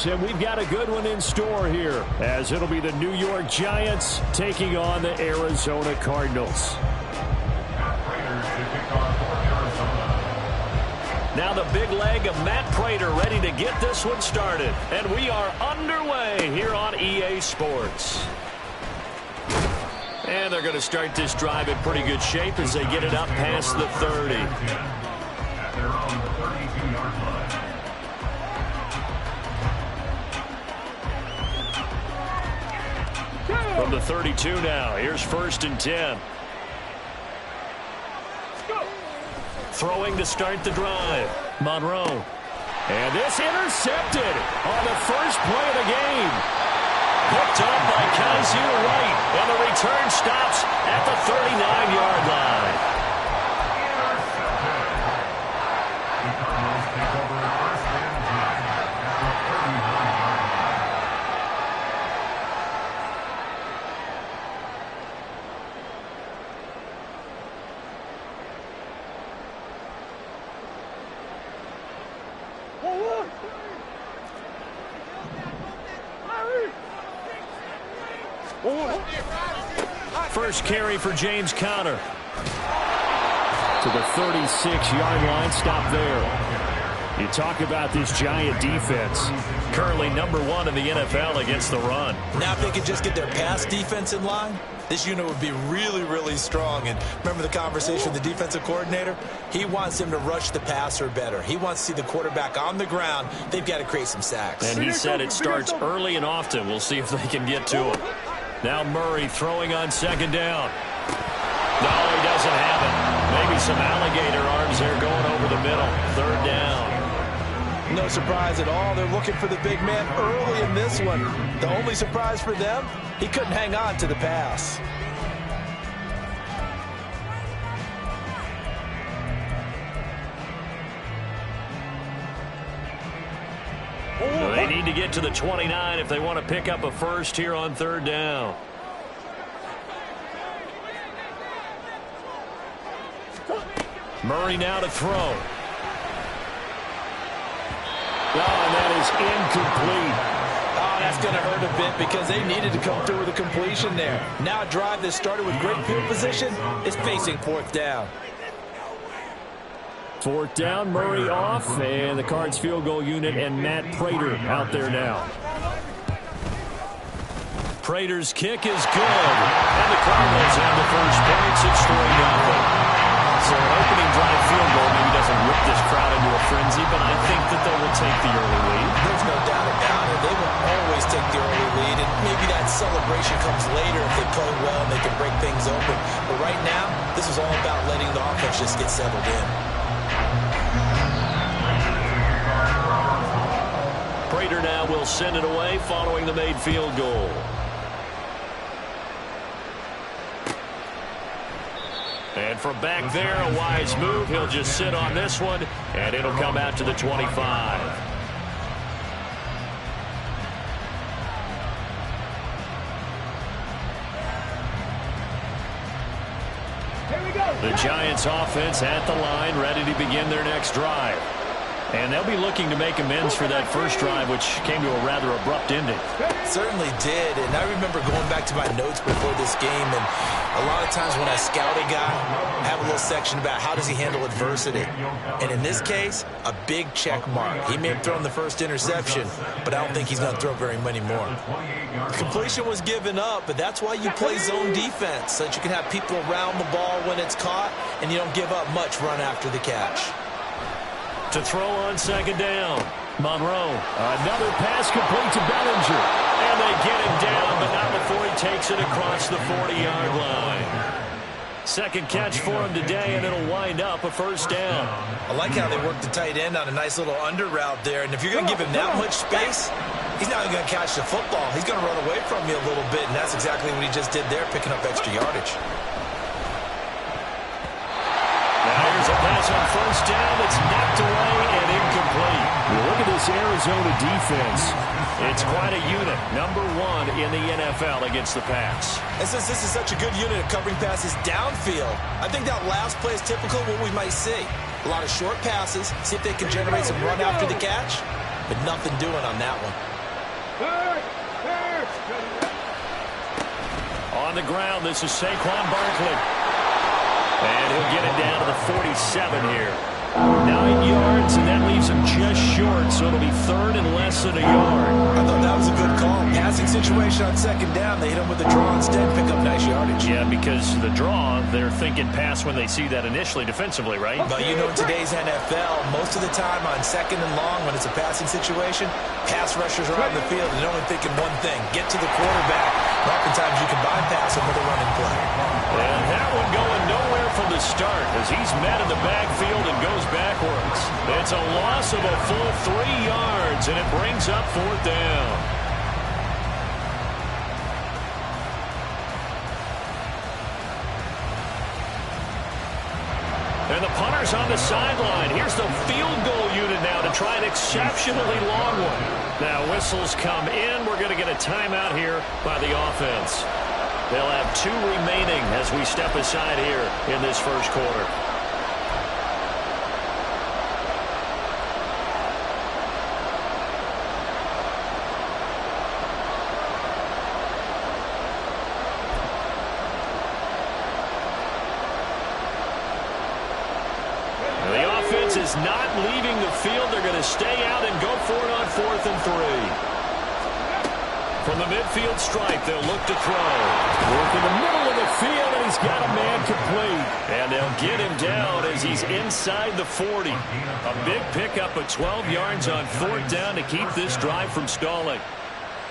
and we've got a good one in store here, as it'll be the New York Giants taking on the Arizona Cardinals. Now the big leg of Matt Prater ready to get this one started. And we are underway here on EA Sports. And they're going to start this drive in pretty good shape as they get it up past the 30. From the 32 now, here's 1st and 10. Throwing to start the drive. Monroe. And this intercepted on the first play of the game. Picked up by Kaiser White. And the return stops at the 39-yard line. First carry for James Conner. To the 36-yard line, stop there. You talk about this Giant defense. Currently #1 in the NFL against the run. Now if they could just get their pass defense in line, this unit would be really, really strong. And remember the conversation with the defensive coordinator? He wants them to rush the passer better. He wants to see the quarterback on the ground. They've got to create some sacks. And he said it starts early and often. We'll see if they can get to him. Now Murray throwing on 2nd down. No, he doesn't have it. Maybe some alligator arms there going over the middle. 3rd down. No surprise at all. They're looking for the big man early in this one. The only surprise for them, he couldn't hang on to the pass. They need to get to the 29 if they want to pick up a first here on 3rd down. Murray now to throw. Oh, and that is incomplete. Oh, that's going to hurt a bit because they needed to come through with a completion there. Now a drive that started with great field position is facing 4th down. 4th down, Murray off, and the Cards field goal unit and Matt Prater out there now. Prater's kick is good, and the Cardinals have the first points. It's 3-0. So an opening drive field goal maybe doesn't whip this crowd into a frenzy, but I think that they will take the early lead. There's no doubt about it. They will always take the early lead, and maybe that celebration comes later if they play well and they can break things open. But right now, this is all about letting the offense just get settled in. Prater now will send it away following the made field goal. And from back there, a wise move. He'll just sit on this one, and it'll come out to the 25. Here we go. The Giants offense at the line, ready to begin their next drive. And they'll be looking to make amends for that first drive, which came to a rather abrupt ending. Certainly did, and I remember going back to my notes before this game, and a lot of times when I scout a guy, I have a little section about how does he handle adversity. And in this case, a big check mark. He may have thrown the first interception, but I don't think he's going to throw very many more. The completion was given up, but that's why you play zone defense, so that you can have people around the ball when it's caught, and you don't give up much run after the catch. To throw on 2nd down. Monroe. Another pass complete to Bellinger. And they get him down, but not before he takes it across the 40-yard line. Second catch for him today, and it'll wind up a first down. I like how they worked the tight end on a nice little under route there. And if you're going to give him that much space, he's not going to catch the football. He's going to run away from you a little bit, and that's exactly what he just did there, picking up extra yardage. Here's a pass on 1st down that's knocked away and incomplete. Look at this Arizona defense. It's quite a unit. #1 in the NFL against the pass. And since this is such a good unit of covering passes downfield, I think that last play is typical of what we might see. A lot of short passes, see if they can generate some run after the catch, but nothing doing on that one. On the ground, this is Saquon Barkley. And he'll get it down to the 47 here. 9 yards, and that leaves him just short, so it'll be third and less than a yard. I thought that was a good call. Passing situation on second down. They hit him with the draw instead, pick up nice yardage. Yeah, because the draw, they're thinking pass when they see that initially defensively, right? But you know, in today's NFL, most of the time on second and long, when it's a passing situation, pass rushers are on the field and they're only thinking one thing, get to the quarterback. And oftentimes you can bypass him with a running play. And that one going nowhere from the start as he's met in the backfield and goes backwards. It's a loss of a full 3 yards, and it brings up fourth down. And the punter's on the sideline. Here's the field goal unit now to try an exceptionally long one. Now whistles come in. We're going to get a timeout here by the offense. They'll have 2 remaining as we step aside here in this first quarter. Is not leaving the field. They're going to stay out and go for it on 4th and 3. From the midfield stripe, they'll look to throw. Work in the middle of the field, and he's got a man complete. And they'll get him down as he's inside the 40. A big pickup of 12 yards on 4th down to keep this drive from stalling.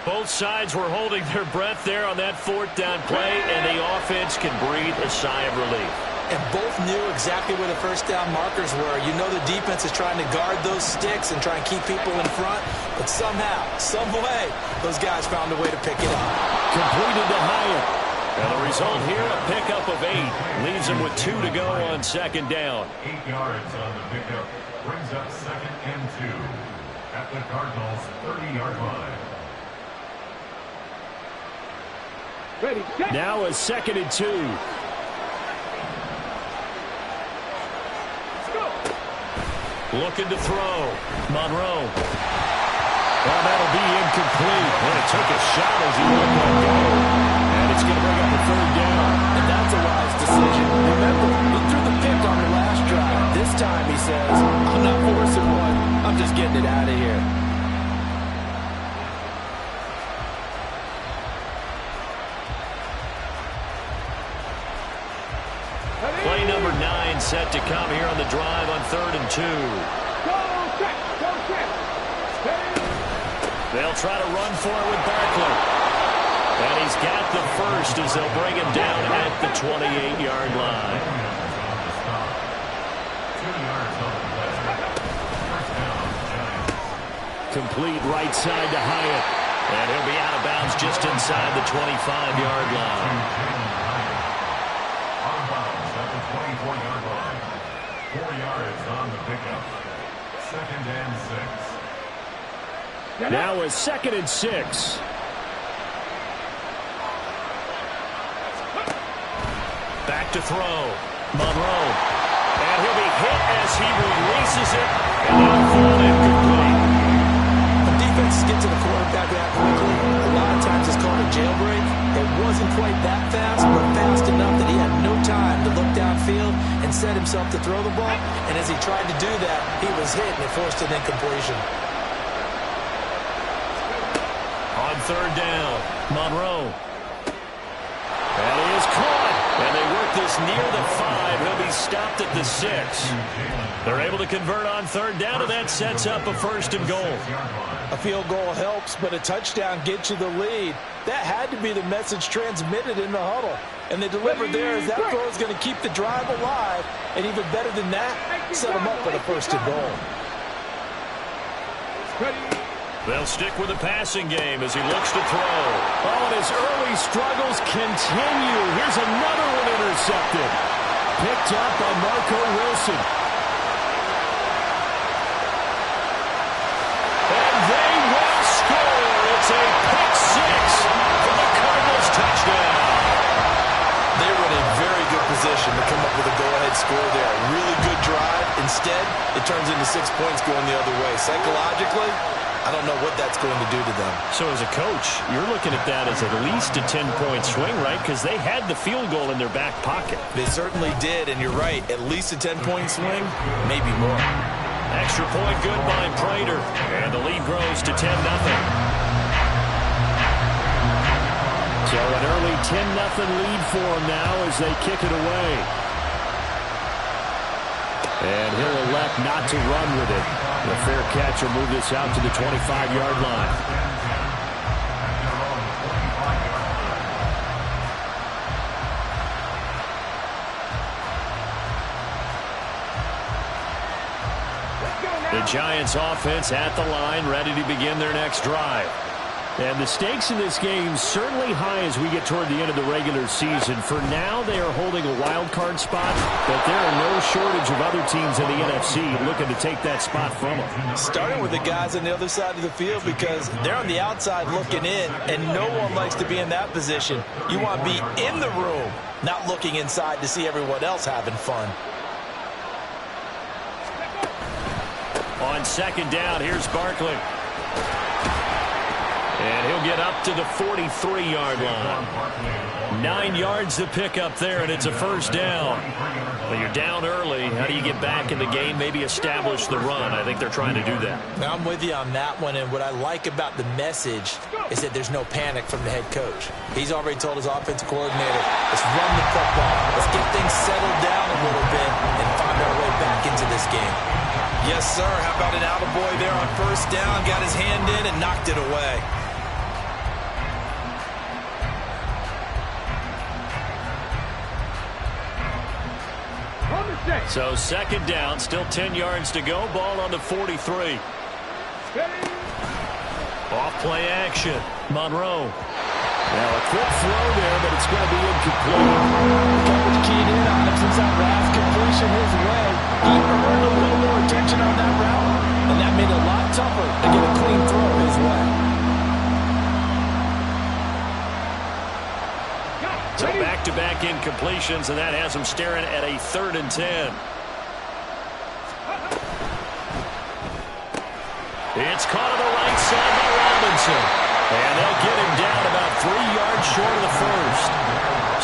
Both sides were holding their breath there on that 4th down play, and the offense can breathe a sigh of relief. And both knew exactly where the first down markers were. You know the defense is trying to guard those sticks and try and keep people in front. But somehow, some way, those guys found a way to pick it up. Completed to Hyatt. And the result here, a pickup of 8. Leaves him with 2 to go on second down. 8 yards on the pickup. Brings up 2nd and 2 at the Cardinals' 30-yard line. Ready, set. Now a 2nd and 2. Looking to throw. Monroe. Well, that'll be incomplete. And it took a shot as he let that go. And it's going to bring up a 3rd down. And that's a wise decision. Remember, he threw the pick on the last drive. This time he says, I'm not forcing one. I'm just getting it out of here. Play number 9 set to come here on the drive on 3rd and 2. Go check, go check. They'll try to run for it with Barkley. And he's got the first as they'll bring him down at the 28-yard line. 2 yards on the play. First down, Giants. Complete right side to Hyatt. And he'll be out of bounds just inside the 25-yard line. On bounds at the 24-yard line. 4 yards on the pickup. 2nd and 6. Now a 2nd and 6. Back to throw. Monroe. And he'll be hit as he releases it. And that'll fall incomplete. When defenses get to the quarterback that quickly, a lot of times it's called a jailbreak. It wasn't quite that fast, but fast enough that he had no time to look downfield and set himself to throw the ball. And as he tried to do that, he was hit and it forced an incompletion. On 3rd down, Monroe. And he is caught. And they work this near the 5. He'll be stopped at the 6. They're able to convert on 3rd down, and that sets up a 1st and goal. A field goal helps, but a touchdown gets you the lead. That had to be the message transmitted in the huddle. And they delivered there as that throw is going to keep the drive alive. And even better than that, set them up for the 1st and goal. They'll stick with the passing game as he looks to throw. Oh, and his early struggles continue. Here's another one intercepted. Picked up by Marco Wilson. And they will score. It's a pick 6 for the Cardinals touchdown. They were in a very good position to come up with a go-ahead score there. A really good drive. Instead, it turns into 6 points going the other way. Psychologically, I don't know what that's going to do to them. So as a coach, you're looking at that as at least a 10-point swing, right? Because they had the field goal in their back pocket. They certainly did, and you're right. At least a 10-point swing, maybe more. Extra point good by Prater. And the lead grows to 10-0. So an early 10-0 lead for them now as they kick it away. And he'll elect not to run with it. The fair catch will move this out to the 25-yard line. The Giants offense at the line, ready to begin their next drive. And the stakes in this game certainly high as we get toward the end of the regular season. For now, they are holding a wild card spot, but there are no shortage of other teams in the NFC looking to take that spot from them. Starting with the guys on the other side of the field because they're on the outside looking in, and no one likes to be in that position. You want to be in the room, not looking inside to see everyone else having fun. On second down, here's Barkley. And he'll get up to the 43-yard line. 9 yards to pick up there, and it's a first down. Well, you're down early. How do you get back in the game, maybe establish the run? I think they're trying to do that. Now, I'm with you on that one, and what I like about the message is that there's no panic from the head coach. He's already told his offensive coordinator, let's run the football. Let's get things settled down a little bit and find our way back into this game. Yes, sir. How about an attaboy there on first down? Got his hand in and knocked it away. So second down, still 10 yards to go. Ball on the 43. Off play action. Monroe. Now a quick throw there, but it's going to be incomplete. Coverage keyed in on him since that last completion his way. He earned a little more attention on that route, and that made it a lot tougher to get a clean throw his way. So back-to-back incompletions, and that has him staring at a 3rd and 10. It's caught on the right side by Robinson. And they'll get him down about 3 yards short of the first.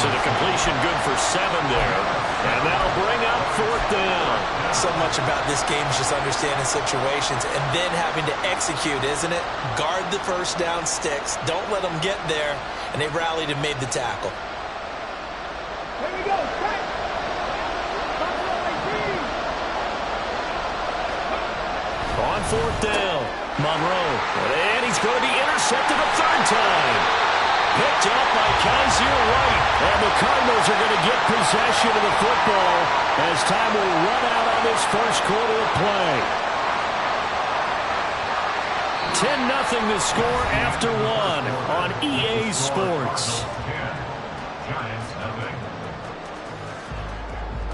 So the completion good for 7 there. And that'll bring up 4th down. So much about this game is just understanding situations and then having to execute, isn't it? Guard the first down sticks. Don't let them get there. And they rallied and made the tackle. Here we go. On 4th down, Monroe. And he's going to be intercepted a 3rd time. Picked up by Kaiser White. And the Cardinals are going to get possession of the football as time will run out on this first quarter of play. 10-0 the score after 1 on EA Sports.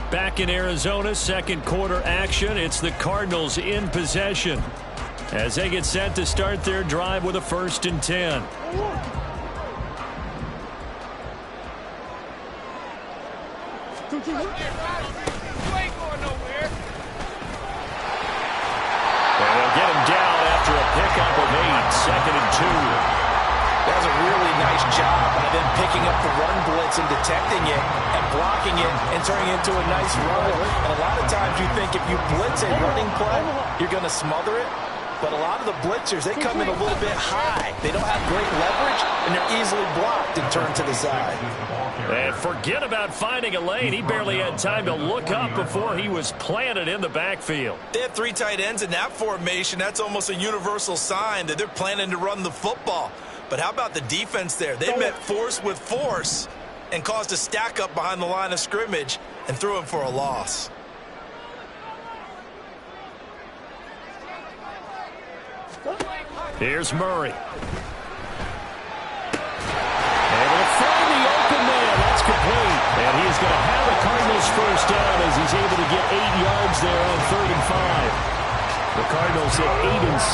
Back in Arizona, second quarter action. It's the Cardinals in possession as they get set to start their drive with a 1st and 10. And they'll get him down after a pickup of 8, 2nd and 2. That was a really nice job by them picking up the run blitz and detecting it and blocking it and turning it into a nice run. And a lot of times you think if you blitz a running play, you're going to smother it. But a lot of the blitzers, they come in a little bit high. They don't have great leverage, and they're easily blocked and turned to the side. And forget about finding a lane. He barely had time to look up before he was planted in the backfield. They have 3 tight ends in that formation. That's almost a universal sign that they're planning to run the football. But how about the defense there? They met force with force and caused a stack up behind the line of scrimmage and threw him for a loss. Here's Murray. Able to find the open man. That's complete. And he's going to have the Cardinals first down as he's able to get 8 yards there on 3rd and 5. The Cardinals hit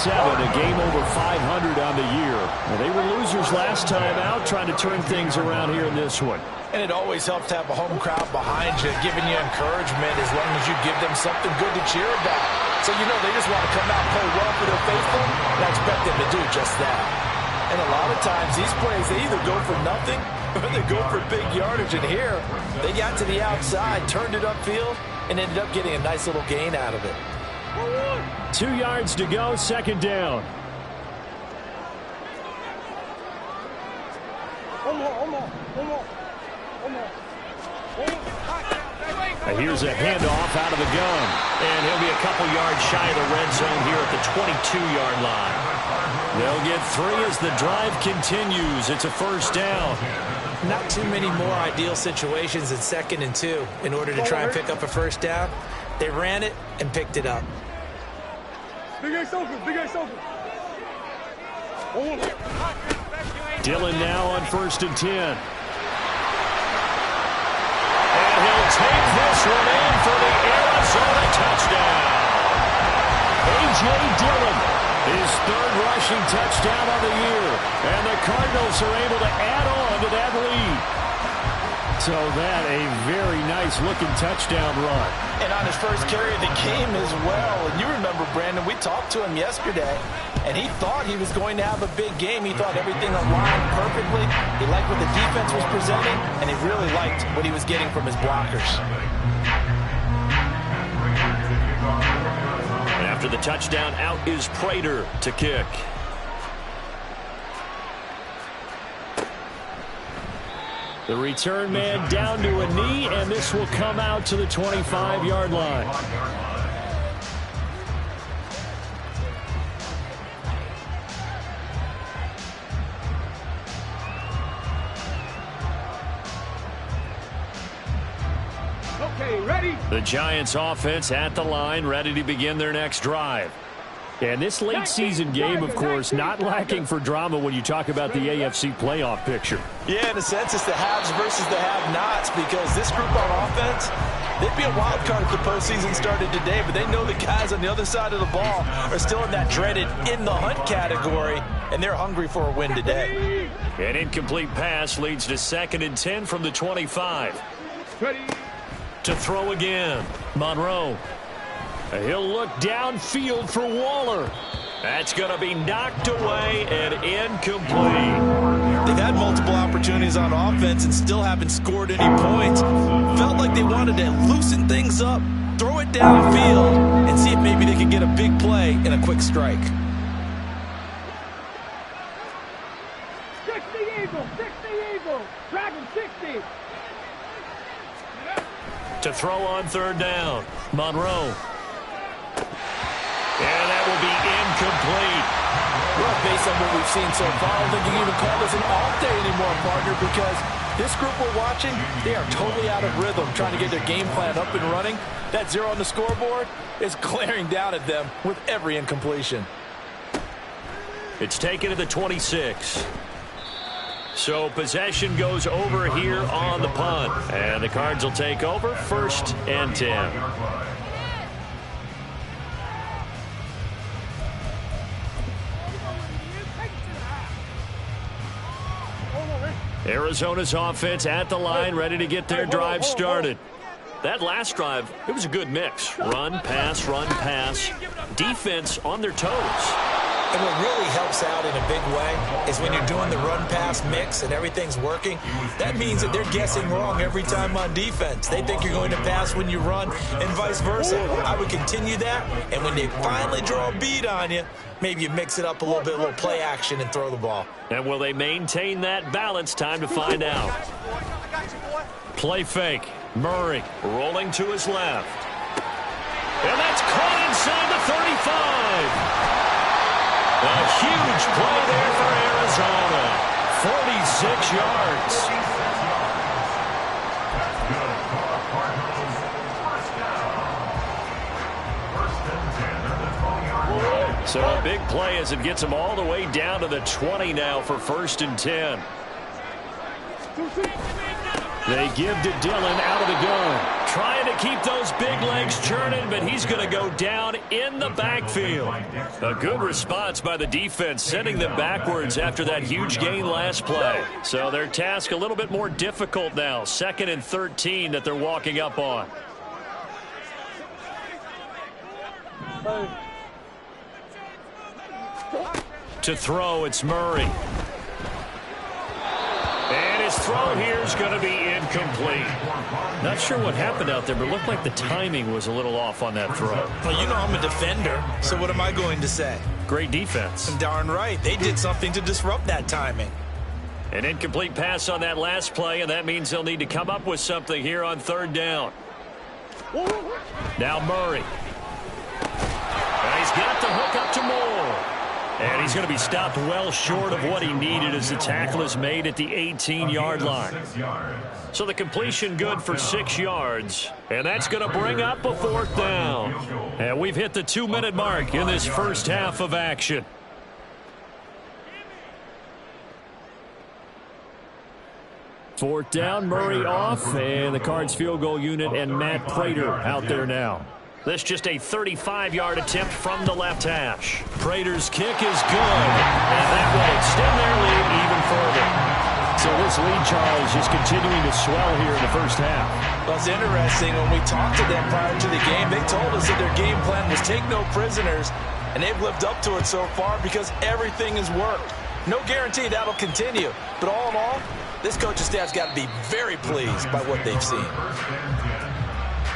8-7, a game over 500 on the year. Well, they were losers last time out, trying to turn things around here in this one. And it always helps to have a home crowd behind you, giving you encouragement as long as you give them something good to cheer about. So you know they just want to come out and play well for their faithful, and I expect them to do just that. And a lot of times these plays, they either go for nothing or they go for big yardage. And here, they got to the outside, turned it upfield, and ended up getting a nice little gain out of it. 2 yards to go, second down. Here's a handoff out of the gun. And he'll be a couple yards shy of the red zone here at the 22-yard line. They'll get 3 as the drive continues. It's a first down. Not too many more ideal situations in 2nd and 2 in order to try and pick up a first down. They ran it and picked it up. Dillon now on 1st and 10. And he'll take this one in for the Arizona touchdown. A.J. Dillon, his 3rd rushing touchdown of the year. And the Cardinals are able to add on to that lead. So that a very nice-looking touchdown run. And on his first carry of the game as well. And you remember, Brandon, we talked to him yesterday, and he thought he was going to have a big game. He thought everything aligned perfectly. He liked what the defense was presenting, and he really liked what he was getting from his blockers. After the touchdown, out is Prater to kick. The return man down to a knee, and this will come out to the 25-yard line. Okay, ready? The Giants offense at the line, ready to begin their next drive. And this late season game, of course, not lacking for drama when you talk about the AFC playoff picture. Yeah, in a sense, it's the haves versus the have-nots, because this group on offense, they'd be a wild card if the postseason started today, but they know the guys on the other side of the ball are still in that dreaded in-the-hunt category, and they're hungry for a win today. An incomplete pass leads to 2nd and 10 from the 25. Ready? To throw again, Monroe. He'll look downfield for Waller. That's going to be knocked away and incomplete. They've had multiple opportunities on offense and still haven't scored any points. Felt like they wanted to loosen things up, throw it downfield, and see if maybe they could get a big play in a quick strike. 60 Eagles, 60 Eagles, Dragon 60. To throw on 3rd down, Monroe. And that will be incomplete. Well, based on what we've seen so far, I don't think you can even call this an off day anymore, partner, because this group we're watching, they are totally out of rhythm, trying to get their game plan up and running. That 0 on the scoreboard is glaring down at them with every incompletion. It's taken to the 26. So possession goes over here on the punt. And the Cards will take over 1st and 10. Arizona's offense at the line, ready to get their drive started. That last drive, it was a good mix. Run, pass, defense on their toes. And what really helps out in a big way is when you're doing the run-pass mix and everything's working, that means that they're guessing wrong every time on defense. They think you're going to pass when you run and vice versa. I would continue that, and when they finally draw a bead on you, maybe you mix it up a little bit, a little play action, and throw the ball. And will they maintain that balance? Time to find out. Play fake. Murray rolling to his left. And that's caught inside the 35. A huge play there for Arizona. 46 yards. So a big play as it gets them all the way down to the 20 now for 1st and 10. They give to Dillon out of the gun. Trying to keep those big legs churning, but he's going to go down in the backfield. A good response by the defense, sending them backwards after that huge gain last play. So their task a little bit more difficult now. 2nd and 13 that they're walking up on. To throw, it's Murray. And his throw here is going to be incomplete. Not sure what happened out there, but it looked like the timing was a little off on that throw. Well, you know I'm a defender, so what am I going to say? Great defense. Darn right. They did something to disrupt that timing. An incomplete pass on that last play, and that means they'll need to come up with something here on third down. Now Murray. And he's got the hook up to Moore. And he's going to be stopped well short of what he needed as the tackle is made at the 18-yard line. So the completion good for 6 yards. And that's going to bring up a fourth down. And we've hit the 2-minute mark in this first half of action. Fourth down, Murray off, and the Cards field goal unit and Matt Prater out there now. This just a 35-yard attempt from the left hash. Prater's kick is good, and that will extend their lead even further. So this lead, Charles, is continuing to swell here in the first half. Well, it's interesting. When we talked to them prior to the game, they told us that their game plan was take no prisoners, and they've lived up to it so far because everything has worked. No guarantee that'll continue, but all in all, this coaching staff's got to be very pleased by what they've seen.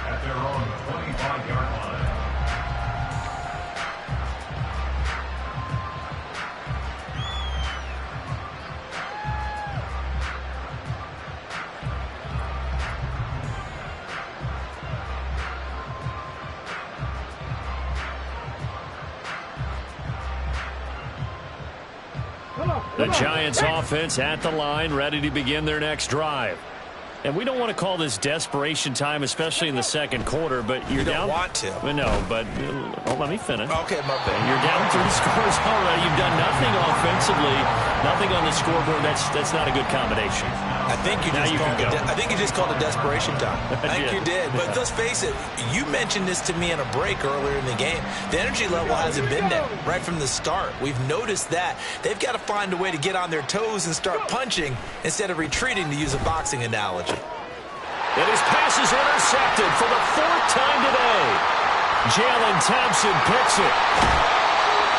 At their own 25-yard line. The Giants offense at the line, ready to begin their next drive. And we don't want to call this desperation time, especially in the second quarter, but you're down. You don't want to. No, but let me finish. Okay, my bad. You're down 3 scores already. You've done nothing offensively, nothing on the scoreboard. That's not a good combination. I think you just called it desperation time. I think you did. But let's face it, you mentioned this to me in a break earlier in the game. The energy level hasn't been there right from the start. We've noticed that. They've got to find a way to get on their toes and start punching instead of retreating, to use a boxing analogy. And his pass is intercepted for the 4th time today. Jalen Thompson picks it.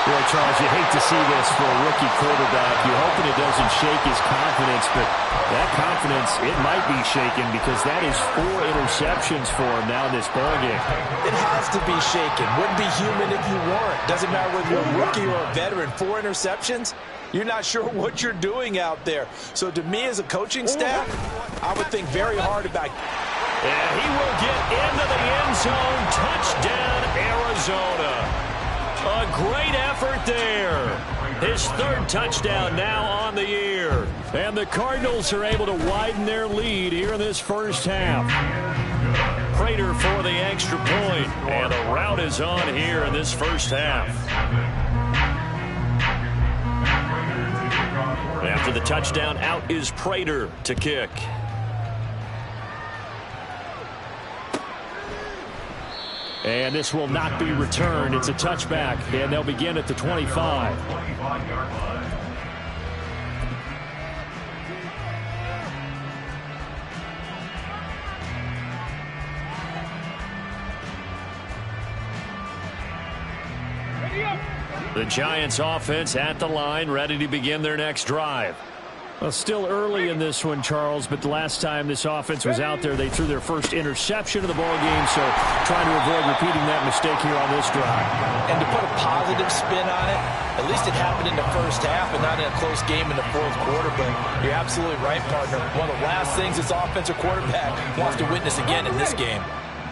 Well, Charles, you hate to see this for a rookie quarterback. You're hoping it doesn't shake his confidence, but that confidence, it might be shaken because that is 4 interceptions for him now in this ballgame. It has to be shaken. Wouldn't be human if you weren't. Doesn't matter whether you're a rookie or a veteran. 4 interceptions, you're not sure what you're doing out there. So to me as a coaching staff, I would think very hard about it. And he will get into the end zone. Touchdown, Arizona. A great effort there. His 3rd touchdown now on the year. And the Cardinals are able to widen their lead here in this first half. Prater for the extra point. And the route is on here in this first half. After the touchdown, out is Prater to kick. And this will not be returned. It's a touchback, and they'll begin at the 25. The Giants offense at the line, ready to begin their next drive. Well, still early in this one, Charles, but the last time this offense was out there, they threw their first interception of the ballgame, so trying to avoid repeating that mistake here on this drive. And to put a positive spin on it, at least it happened in the first half and not in a close game in the 4th quarter, but you're absolutely right, partner. One of the last things this offensive quarterback wants to witness again in this game.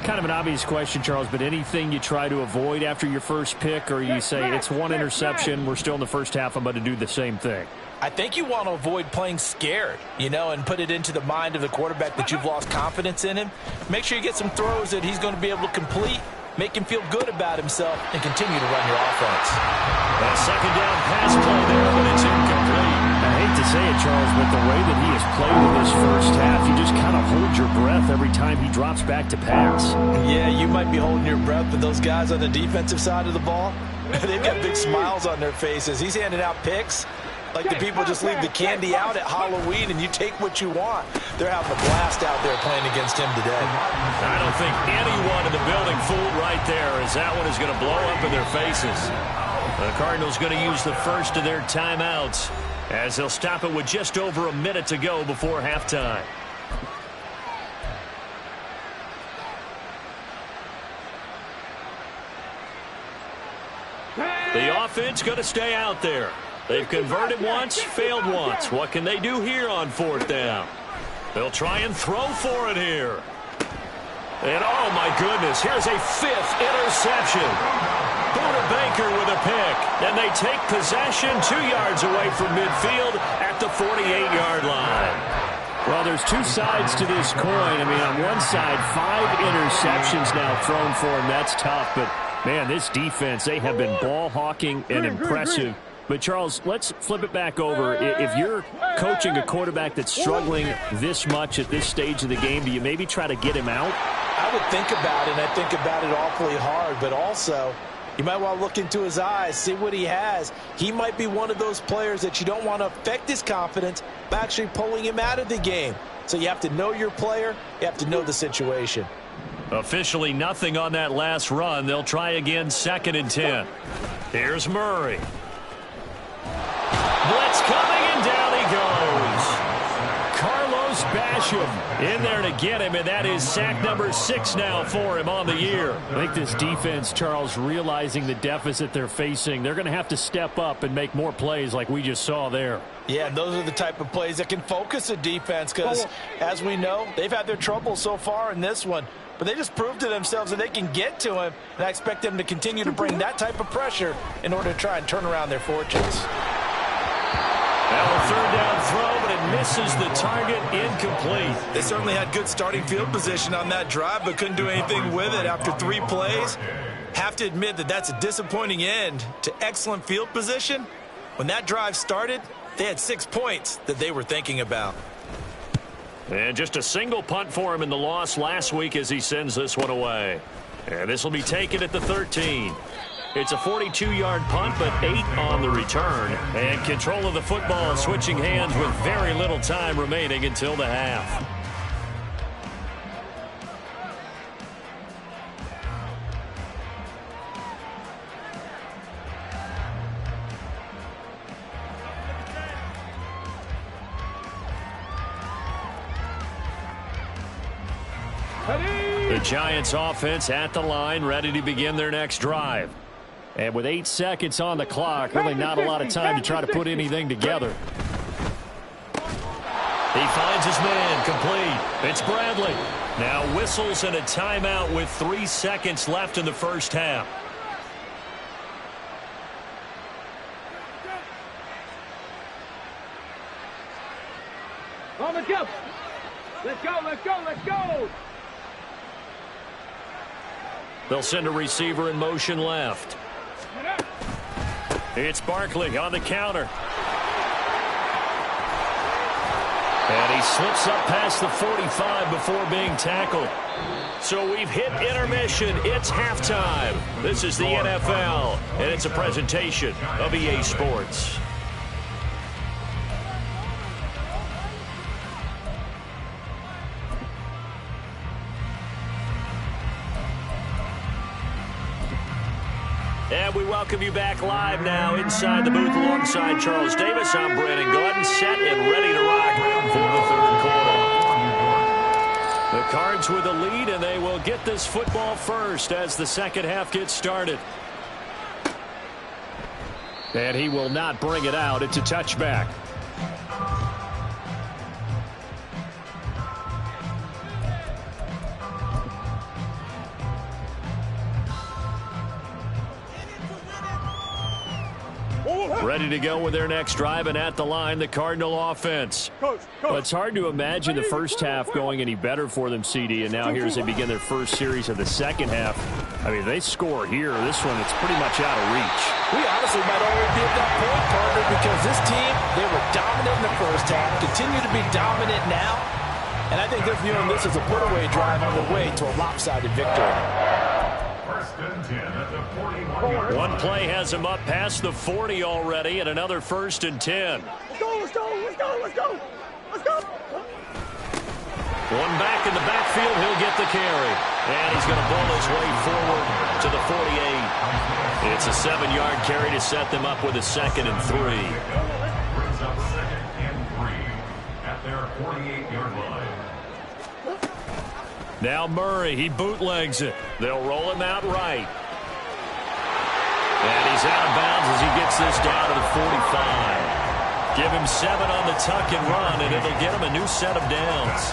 Kind of an obvious question, Charles, but anything you try to avoid after your first pick, or you say it's 1 interception, we're still in the first half, I'm about to do the same thing? I think you want to avoid playing scared, and put it into the mind of the quarterback that you've lost confidence in him. Make sure you get some throws that he's going to be able to complete, make him feel good about himself, and continue to run your offense. A 2nd down pass play there, but it's incomplete. I hate to say it, Charles, but the way that he has played in this first half, you just kind of hold your breath every time he drops back to pass. Yeah, you might be holding your breath, but those guys on the defensive side of the ball, they've got big smiles on their faces. He's handing out picks. Like the people just leave the candy out at Halloween and you take what you want. They're having a blast out there playing against him today. I don't think anyone in the building fooled right there, as that one is going to blow up in their faces. The Cardinals going to use the first of their timeouts as they'll stop it with just over a minute to go before halftime. The offense going to stay out there. They've converted once, failed once. What can they do here on fourth down? They'll try and throw for it here. And oh my goodness, here's a fifth interception. Buda Baker with a pick. And they take possession 2 yards away from midfield at the 48-yard line. Well, there's two sides to this coin. I mean, on one side, 5 interceptions now thrown for him. That's tough. But, man, this defense, they have been ball hawking and impressive. But, Charles, let's flip it back over. If you're coaching a quarterback that's struggling this much at this stage of the game, do you maybe try to get him out? I would think about it, and I think about it awfully hard. But also, you might want to look into his eyes, see what he has. He might be one of those players that you don't want to affect his confidence by actually pulling him out of the game. So you have to know your player. You have to know the situation. Officially nothing on that last run. They'll try again, 2nd and 10. Here's Murray. Blitz coming, and down he goes. Carlos Basham in there to get him, and that is sack number 6 now for him on the year. I think this defense, Charles, realizing the deficit they're facing, they're going to have to step up and make more plays like we just saw there. Yeah, and those are the type of plays that can focus a defense because, as we know, they've had their trouble so far in this one. But they just proved to themselves that they can get to him, and I expect them to continue to bring that type of pressure in order to try and turn around their fortunes. Now a 3rd down throw, but it misses the target, incomplete. They certainly had good starting field position on that drive, but couldn't do anything with it after 3 plays. Have to admit that that's a disappointing end to excellent field position. When that drive started, they had 6 points that they were thinking about. And just a single punt for him in the loss last week as he sends this one away. And this will be taken at the 13. It's a 42-yard punt, but 8 on the return. And control of the football switching hands with very little time remaining until the half. The Giants offense at the line, ready to begin their next drive. And with 8 seconds on the clock, really not a lot of time to try to put anything together. He finds his man, complete. It's Bradley. Now whistles and a timeout with 3 seconds left in the first half. On the jump. Let's go, let's go, let's go. They'll send a receiver in motion left. It's Barkley on the counter. And he slips up past the 45 before being tackled. So we've hit intermission. It's halftime. This is the NFL, and it's a presentation of EA Sports. And we welcome you back live now inside the booth alongside Charles Davis. I'm Brandon Gordon, set and ready to rock for the 3rd quarter. The Cards with a lead, and they will get this football first as the second half gets started. And he will not bring it out. It's a touchback. Ready to go with their next drive, and at the line, the Cardinal offense. Well, it's hard to imagine the first half going any better for them, CD, and now here as they begin their first series of the second half. I mean, they score here. This one, it's pretty much out of reach. We honestly might already be at that point, partner, because this team, they were dominant in the first half, continue to be dominant now, and I think they're viewing this as a put-away drive on the way to a lopsided victory. First and 10 at the 41-yard line. One play has him up past the 40 already, and another first and 10. Let's go, let's go, let's go, let's go. Let's go. One back in the backfield, he'll get the carry. And he's going to ball his way forward to the 48. It's a 7-yard carry to set them up with a 2nd and 3. Brings up 2nd and 3 at their 48-yard line. Now Murray, he bootlegs it. They'll roll him out right. And he's out of bounds as he gets this down to the 45. Give him 7 on the tuck and run, and it'll get him a new set of downs.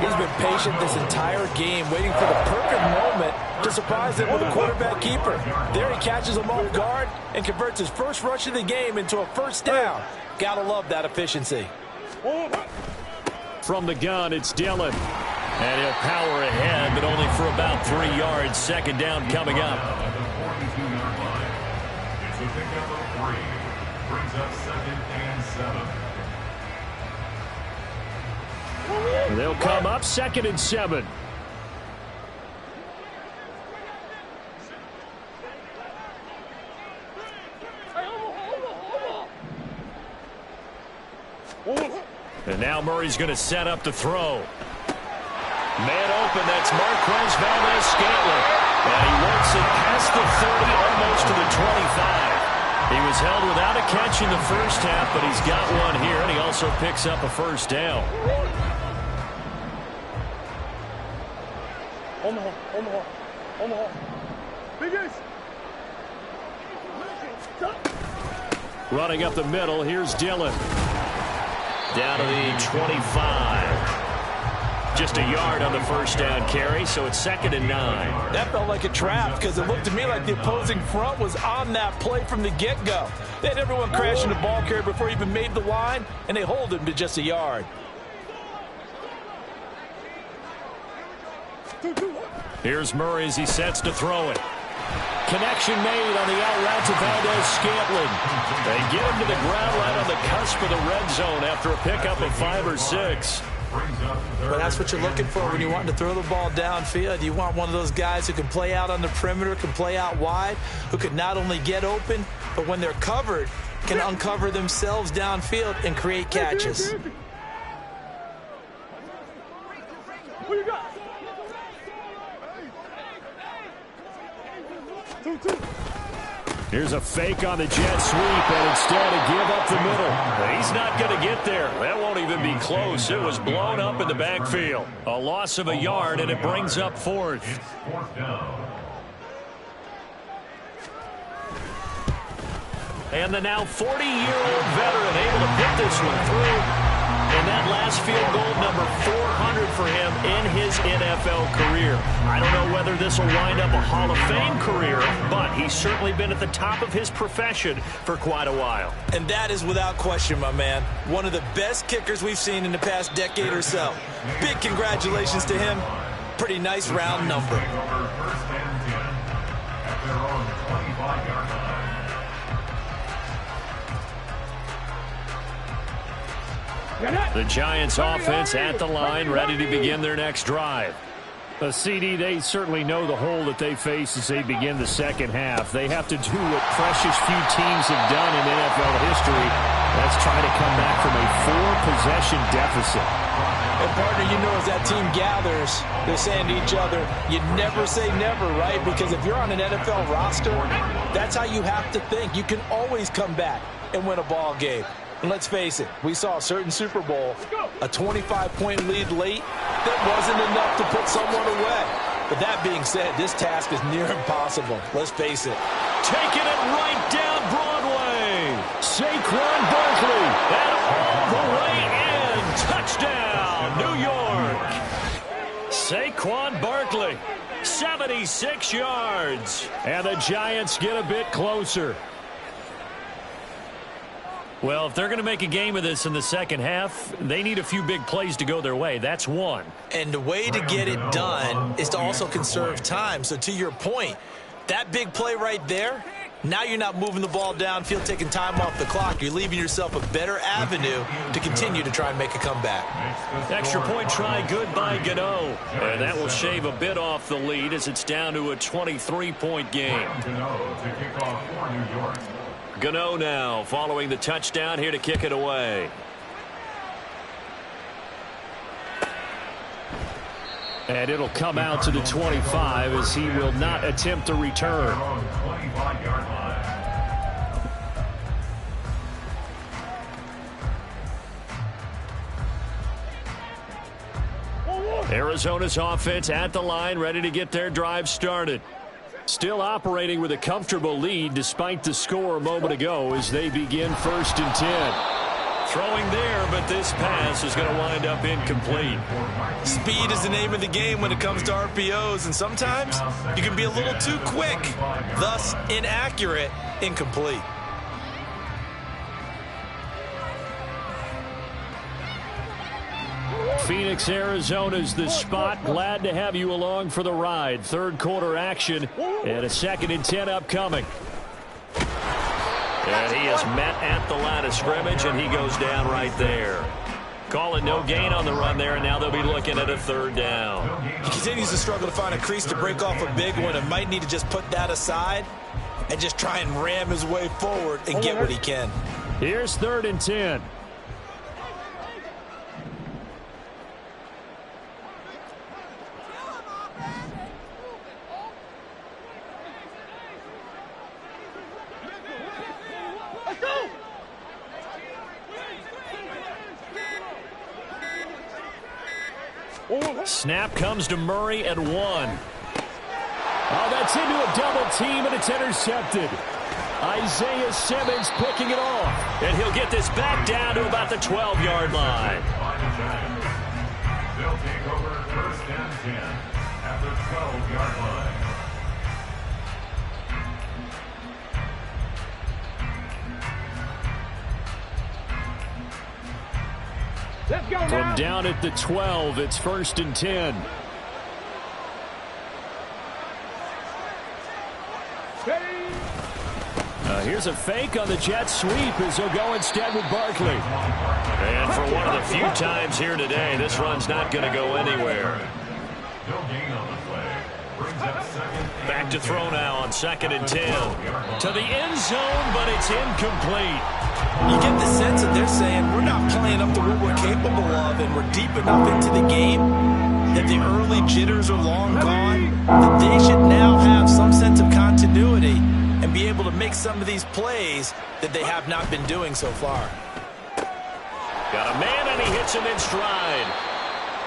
He's been patient this entire game, waiting for the perfect moment to surprise him with a quarterback keeper. There he catches him off guard and converts his first rush of the game into a first down. Gotta love that efficiency. From the gun, it's Dillon. And he'll power ahead, but only for about 3 yards. 2nd down coming up. At the 42-yard line. It's a pickup of 3. Brings up 2nd and 7. They'll come up 2nd and 7. And now Murray's going to set up to throw. Man open, that's Marquez Valdez-Scantling. And he works it past the 30, almost to the 25. He was held without a catch in the first half, but he's got one here, and he also picks up a first down. Omaha. Biggest. Running up the middle, here's Dillon. Down to the 25. Just a yard on the first down carry, so it's 2nd and 9. That felt like a trap because it looked to me like the opposing front was on that play from the get-go. They had everyone crashing the ball carrier before he even made the line, and they hold him to just a yard. Here's Murray as he sets to throw it. Connection made on the out route to Valdez-Scantling. They get him to the ground right on the cusp of the red zone after a pickup of 5 or 6. But that's what you're looking for when you want to throw the ball downfield. You want one of those guys who can play out on the perimeter, can play out wide, who can not only get open, but when they're covered, can uncover themselves downfield and create catches. What you got? 2-2. Here's a fake on the jet sweep, and instead a give up the middle. He's not going to get there. That won't even be close. It was blown up in the backfield. A loss of a yard, and it brings up 4th. It's 4th down. And the now 40-year-old veteran able to put this one through. And that last field goal, number 400 for him in his NFL career. I don't know whether this will wind up a Hall of Fame career, but he's certainly been at the top of his profession for quite a while. And that is without question, my man. One of the best kickers we've seen in the past decade or so. Big congratulations to him. Pretty nice round number. First and 10 at their own 25-yard line. The Giants offense at the line, ready to begin their next drive. CD, they certainly know the hole that they face as they begin the second half. They have to do what precious few teams have done in NFL history. That's try to come back from a 4-possession deficit. And partner, you know, as that team gathers, they're saying to each other, you never say never, right? Because if you're on an NFL roster, that's how you have to think. You can always come back and win a ball game. And let's face it, we saw a certain Super Bowl, a 25-point lead late, that wasn't enough to put someone away. But that being said, this task is near impossible. Let's face it. Taking it right down Broadway. Saquon Barkley. And all the way in. Touchdown, New York. Saquon Barkley, 76 yards. And the Giants get a bit closer. Well, if they're going to make a game of this in the second half, they need a few big plays to go their way. That's one. And the way to get it done is to also conserve time. So to your point, that big play right there, Now you're not moving the ball downfield, taking time off the clock. You're leaving yourself a better avenue to continue to try and make a comeback. Extra point try good by Gano. And that will shave a bit off the lead as it's down to a 23-point game. Gano now following the touchdown here to kick it away. And it'll come out to the 25 as he will not attempt a return. Arizona's offense at the line, ready to get their drive started. Still operating with a comfortable lead despite the score a moment ago as they begin 1st and 10. Throwing there, but this pass is going to wind up incomplete. Speed is the name of the game when it comes to RPOs, and sometimes you can be a little too quick, thus inaccurate, incomplete. Phoenix, Arizona's the spot. Glad to have you along for the ride. 3rd quarter action and a 2nd and 10 upcoming. And he is met at the line of scrimmage, and he goes down right there. Calling no gain on the run there, and now they'll be looking at a 3rd down. He continues to struggle to find a crease to break off a big one and might need to just put that aside and just try and ram his way forward and get what he can. Here's 3rd and 10. Snap comes to Murray at 1. Oh, that's into a double team, and it's intercepted. Isaiah Simmons picking it off. And he'll get this back down to about the 12-yard line. They'll take over 1st and 10 at the 12-yard line. Let's go From now. down at the 12, it's 1st and 10. Here's a fake on the jet sweep as he'll go instead with Barkley. And for one of the few times here today, this run's not going to go anywhere. Back to throw now on 2nd and 10. To the end zone, but it's incomplete. You get the sense that they're saying we're not playing up to what we're capable of, and we're deep enough into the game that the early jitters are long gone, that they should now have some sense of continuity and be able to make some of these plays that they have not been doing so far. Got a man, and he hits him in stride.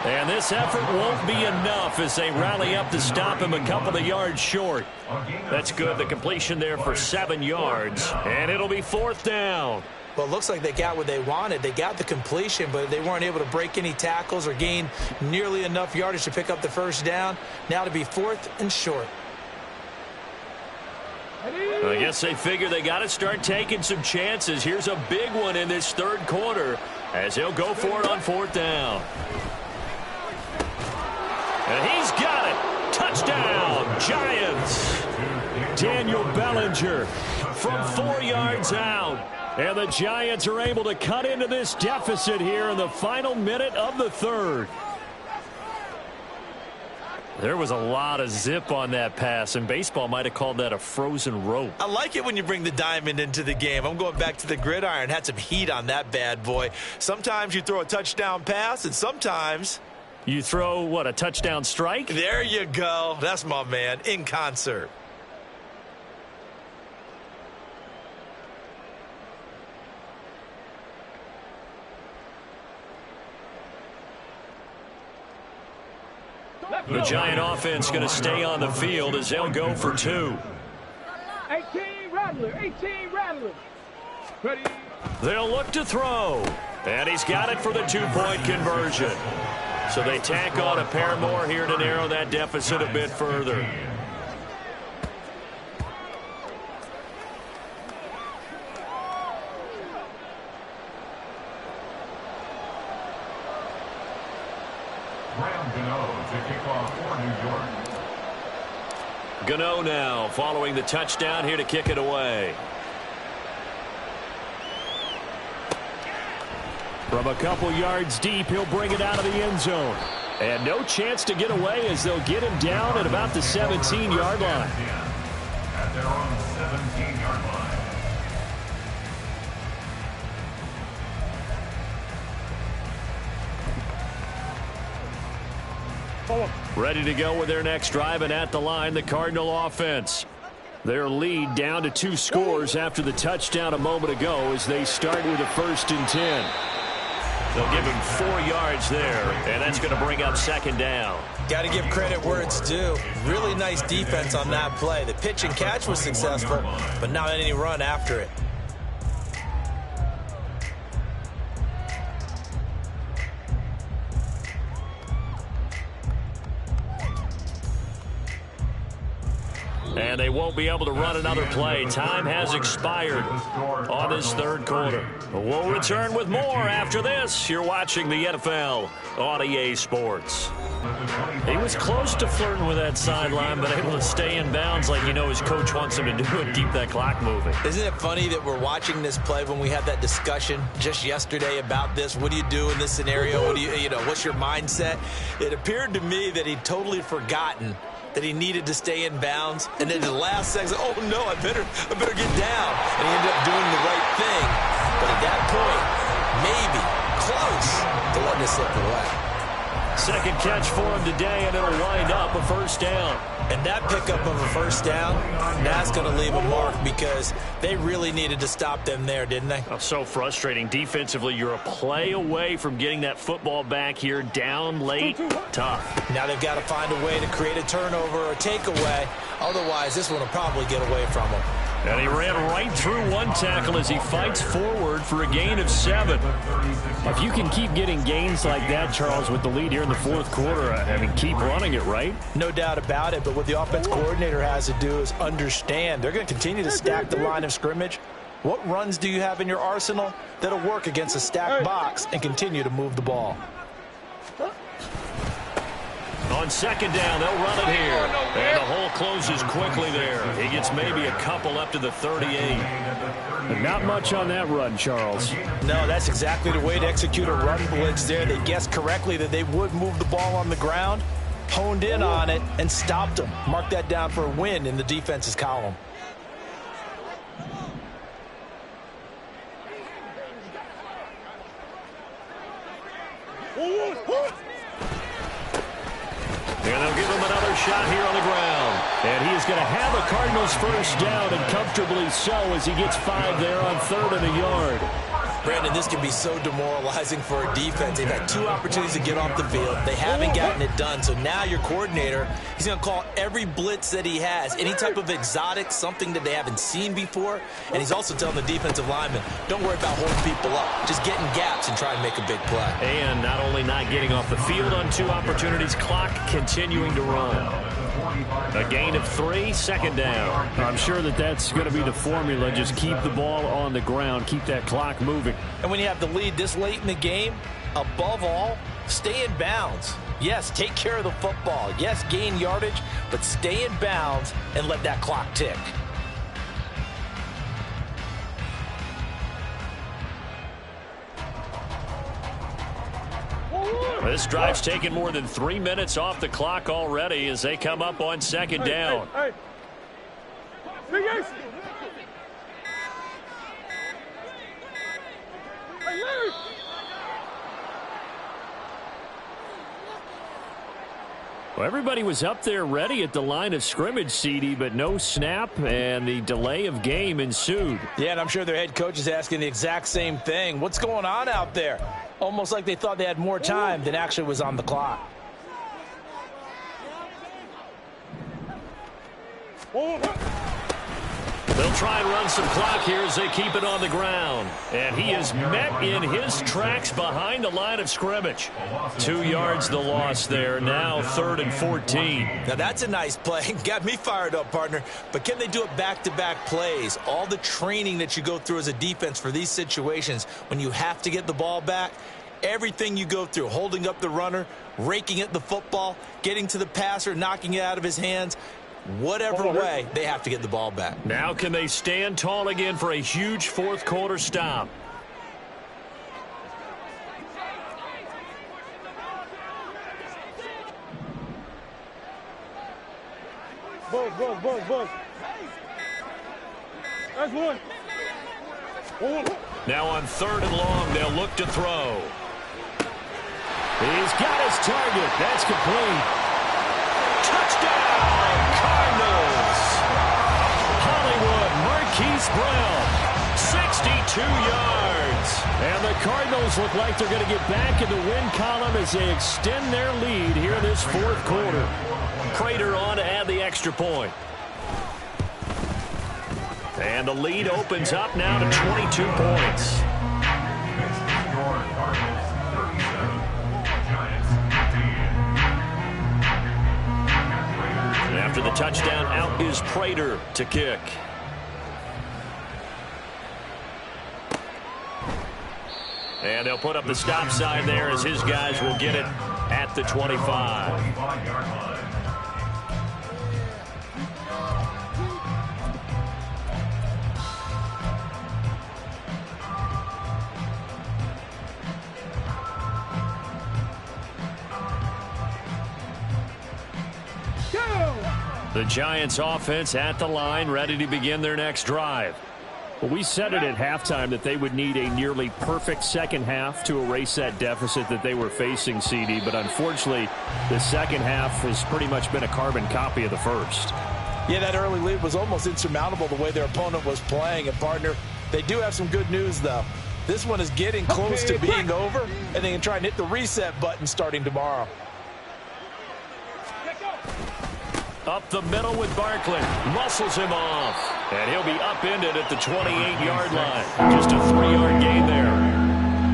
And this effort won't be enough as they rally up to stop him a couple of yards short. That's good. The completion there for 7 yards, and it'll be 4th down. Well, it looks like they got what they wanted. They got the completion, but they weren't able to break any tackles or gain nearly enough yardage to pick up the 1st down. Now to be 4th and short. I guess they figure they got to start taking some chances. Here's a big one in this 3rd quarter as he'll go for it on 4th down. And he's got it. Touchdown, Giants. Daniel Bellinger from 4 yards out. And the Giants are able to cut into this deficit here in the final minute of the 3rd. There was a lot of zip on that pass, and baseball might have called that a frozen rope. I like it when you bring the diamond into the game. I'm going back to the gridiron. Had some heat on that bad boy. Sometimes you throw a touchdown pass, and sometimes you throw, what, a touchdown strike? There you go. That's my man, in concert. The Giant offense going to stay on the field as they'll go for 2. 18 Rattler, 18 Rattler. Ready. They'll look to throw. And he's got it for the 2-point conversion. So they tack on a pair more here to narrow that deficit a bit further. Gano now following the touchdown here to kick it away. From a couple yards deep, he'll bring it out of the end zone. And no chance to get away as they'll get him down at about the 17-yard line. At their own 17-yard line. Ready to go with their next drive, and at the line, the Cardinal offense. Their lead down to 2 scores after the touchdown a moment ago as they start with a 1st and 10. They'll give him 4 yards there, and that's going to bring up 2nd down. Got to give credit where it's due. Really nice defense on that play. The pitch and catch was successful, but not any run after it. And they won't be able to run another play. Time has expired on this 3rd quarter. We'll return with more after this. You're watching the NFL on EA Sports. He was close to flirting with that sideline, but able to stay in bounds like you know his coach wants him to do and keep that clock moving. Isn't it funny that we're watching this play when we had that discussion just yesterday about this? What do you do in this scenario? What do you know, what's your mindset? It appeared to me that he'd totally forgotten that he needed to stay in bounds, and then the last second, oh no, I better get down. And he ended up doing the right thing. But at that point, maybe close to letting it slip away. 2nd catch for him today, and it'll wind up a 1st down. And that pickup of a 1st down, that's going to leave a mark because they really needed to stop them there, didn't they? Oh, so frustrating. Defensively, you're a play away from getting that football back here down late. Tough. Now they've got to find a way to create a turnover or a takeaway. Otherwise, this one will probably get away from them. And he ran right through one tackle as he fights forward for a gain of 7. If you can keep getting gains like that, Charles, with the lead here in the 4th quarter, I mean, keep running it, right? No doubt about it, but what the offense coordinator has to do is understand. They're going to continue to stack the line of scrimmage. What runs do you have in your arsenal that'll work against a stacked box and continue to move the ball? On 2nd down, they'll run it here. And the hole closes quickly there. He gets maybe a couple up to the 38. But not much on that run, Charles. No, that's exactly the way to execute a run blitz there. They guessed correctly that they would move the ball on the ground, honed in on it, and stopped them. Mark that down for a win in the defense's column. And they'll give him another shot here on the ground. And he is going to have a Cardinals 1st down, and comfortably so as he gets 5 there on 3rd and a yard. Brandon, this can be so demoralizing for a defense. They've had 2 opportunities to get off the field. They haven't gotten it done. So now your coordinator, he's going to call every blitz that he has, any type of exotic, something that they haven't seen before. And he's also telling the defensive linemen, don't worry about holding people up. Just get in gaps and try and make a big play. And not only not getting off the field on 2 opportunities, clock continuing to run. A gain of 3, 2nd down. I'm sure that's going to be the formula. Just keep the ball on the ground, keep that clock moving. And when you have the lead this late in the game, above all, stay in bounds. Yes, take care of the football. Yes, gain yardage, but stay in bounds and let that clock tick. This drive's taken more than 3 minutes off the clock already as they come up on 2nd down. Well, everybody was up there ready at the line of scrimmage, CD, but no snap, and the delay of game ensued. Yeah, and I'm sure their head coach is asking the exact same thing. What's going on out there? Almost like they thought they had more time than actually was on the clock. They'll try and run some clock here as they keep it on the ground. And he is met in his tracks behind the line of scrimmage. 2 yards the loss there. Now 3rd and 14. Now that's a nice play. Got me fired up, partner. But can they do it back-to-back plays? All the training that you go through as a defense for these situations, when you have to get the ball back, everything you go through, holding up the runner, raking at the football, getting to the passer, knocking it out of his hands, Whatever way, they have to get the ball back. Now can they stand tall again for a huge fourth quarter stop? Buzz. That's one. Now on 3rd and long, they'll look to throw. He's got his target. That's complete. Touchdown, Cardinals. Hollywood Marquise Brown, 62 yards. And the Cardinals look like they're going to get back in the win column as they extend their lead here in this fourth quarter. Prater on to add the extra point. And the lead opens up now to 22 points. And after the touchdown, out is Prater to kick. And they'll put up the stop sign there as his guys will get it at the 25. The Giants offense at the line, ready to begin their next drive. Well, we said it at halftime that they would need a nearly perfect second half to erase that deficit that they were facing, CD. But unfortunately, the second half has pretty much been a carbon copy of the first. Yeah, that early lead was almost insurmountable the way their opponent was playing. And, partner, they do have some good news, though. This one is getting close to being over, and they can try and hit the reset button starting tomorrow. Up the middle with Barkley. Muscles him off. And he'll be upended at the 28-yard line. Just a 3-yard gain there.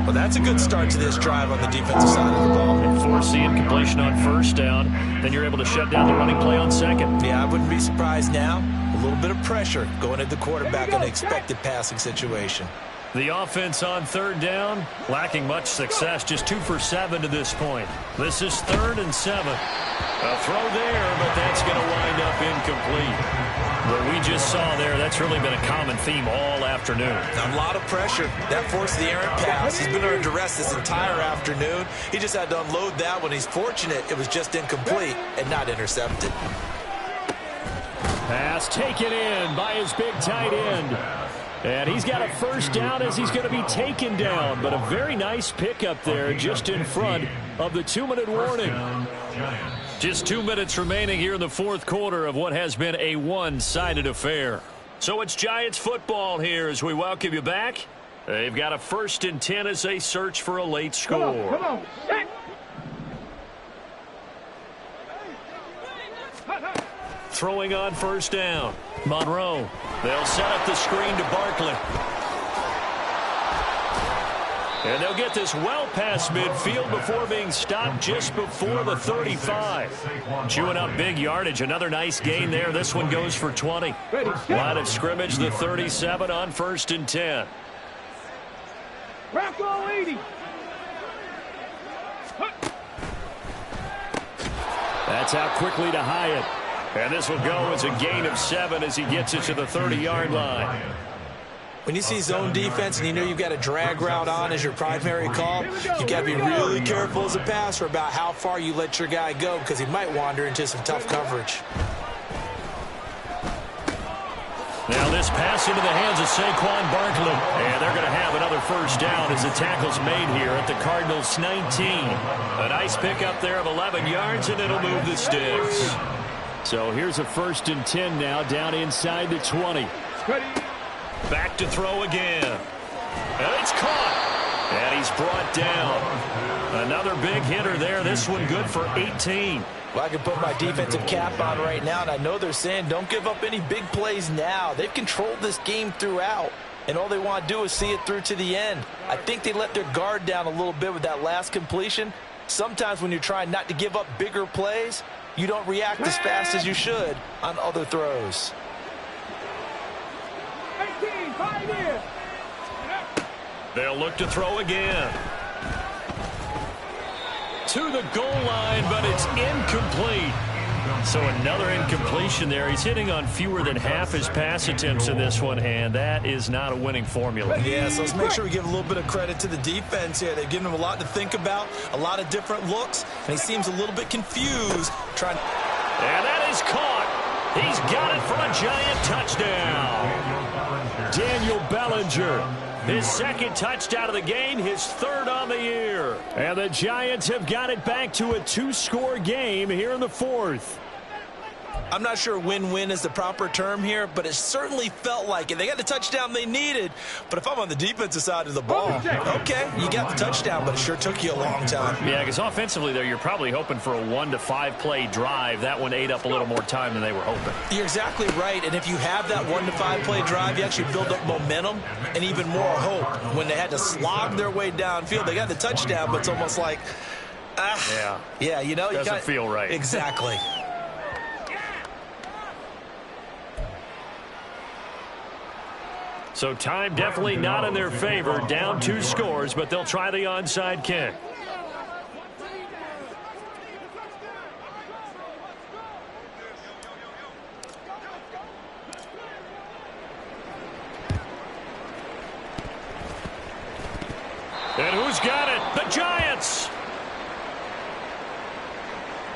Well, that's a good start to this drive on the defensive side of the ball. And force the incompletion on first down. Then you're able to shut down the running play on second. Yeah, I wouldn't be surprised now. A little bit of pressure going at the quarterback in an expected passing situation. The offense on 3rd down, lacking much success, just 2 for 7 to this point. This is 3rd and 7. A throw there, but that's going to wind up incomplete. What we just saw there, that's really been a common theme all afternoon. A lot of pressure. That forced the errant pass. He's been under duress this entire afternoon. He just had to unload that one. He's fortunate it was just incomplete and not intercepted. Pass taken in by his big tight end. And he's got a first down as he's going to be taken down. But a very nice pickup there just in front of the 2-minute warning. Just 2 minutes remaining here in the fourth quarter of what has been a one-sided affair. So it's Giants football here as we welcome you back. They've got a 1st and 10 as they search for a late score. Come on. Throwing on 1st down. Monroe. They'll set up the screen to Barkley. And they'll get this well past midfield before being stopped just before the 35. Chewing up big yardage. Another nice gain there. This one goes for 20. Line of scrimmage, the 37 on 1st and 10. Rocco 80. That's out quickly to Hyatt. And this will go as a gain of 7 as he gets it to the 30-yard line. When you see zone defense and you know you've got a drag route on as your primary call, you've got to be really careful as a passer about how far you let your guy go because he might wander into some tough coverage. Now this pass into the hands of Saquon Barkley. And they're going to have another first down as the tackle's made here at the Cardinals' 19. A nice pickup there of 11 yards, and it'll move the sticks. So here's a 1st and 10 now down inside the 20. Back to throw again. And it's caught. And he's brought down. Another big hitter there. This one good for 18. Well, I can put my defensive cap on right now, and I know they're saying don't give up any big plays now. They've controlled this game throughout, and all they want to do is see it through to the end. I think they let their guard down a little bit with that last completion. Sometimes when you're trying not to give up bigger plays, you don't react as fast as you should on other throws. 18, 5 here. They'll look to throw again. To the goal line, but it's incomplete. So another incompletion there. He's hitting on fewer than half his pass attempts in this one, and that is not a winning formula. Yeah, so let's make sure we give a little bit of credit to the defense here. They've given him a lot to think about, a lot of different looks, and he seems a little bit confused. And that is caught. He's got it for a giant touchdown. Daniel Bellinger, his second touchdown of the game, his third on the year. And the Giants have got it back to a 2-score game here in the fourth. I'm not sure win-win is the proper term here, but it certainly felt like it. They got the touchdown they needed, but if I'm on the defensive side of the ball, okay, you got the touchdown, but it sure took you a long time. Yeah, because offensively there, you're probably hoping for a 1 to 5 play drive. That one ate up a little more time than they were hoping. You're exactly right, and if you have that 1 to 5 play drive, you actually build up momentum and even more hope. When they had to slog their way downfield, they got the touchdown, but it's almost like, yeah, you know, doesn't feel right. Exactly. So time definitely not in their favor. Down 2 scores, but they'll try the onside kick. And who's got it? The Giants!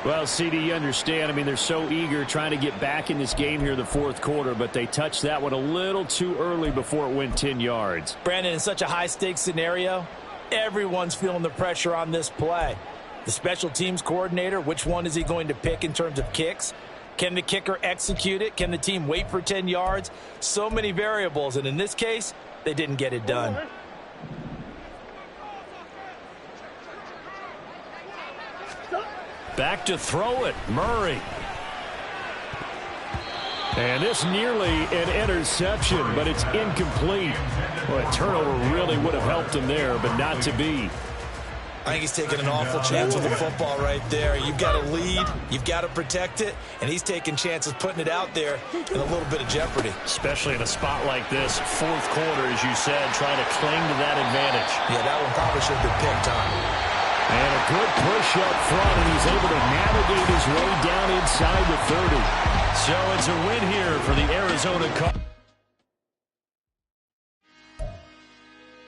Well, CD, you understand. I mean, they're so eager trying to get back in this game here in the fourth quarter, but they touched that one a little too early before it went 10 yards. Brandon, in such a high-stakes scenario, everyone's feeling the pressure on this play. The special teams coordinator, which one is he going to pick in terms of kicks? Can the kicker execute it? Can the team wait for 10 yards? So many variables, and in this case, they didn't get it done. Back to throw it, Murray. And this nearly an interception, but it's incomplete. Well, a turnover really would have helped him there, but not to be. I think he's taking an awful chance with the football right there. You've got to lead, you've got to protect it, and he's taking chances putting it out there in a little bit of jeopardy. Especially in a spot like this, fourth quarter, as you said, trying to cling to that advantage. Yeah, that one probably should have been picked, Tom. And a good push up front, and he's able to navigate his way down inside the 30. So it's a win here for the Arizona Cardinals.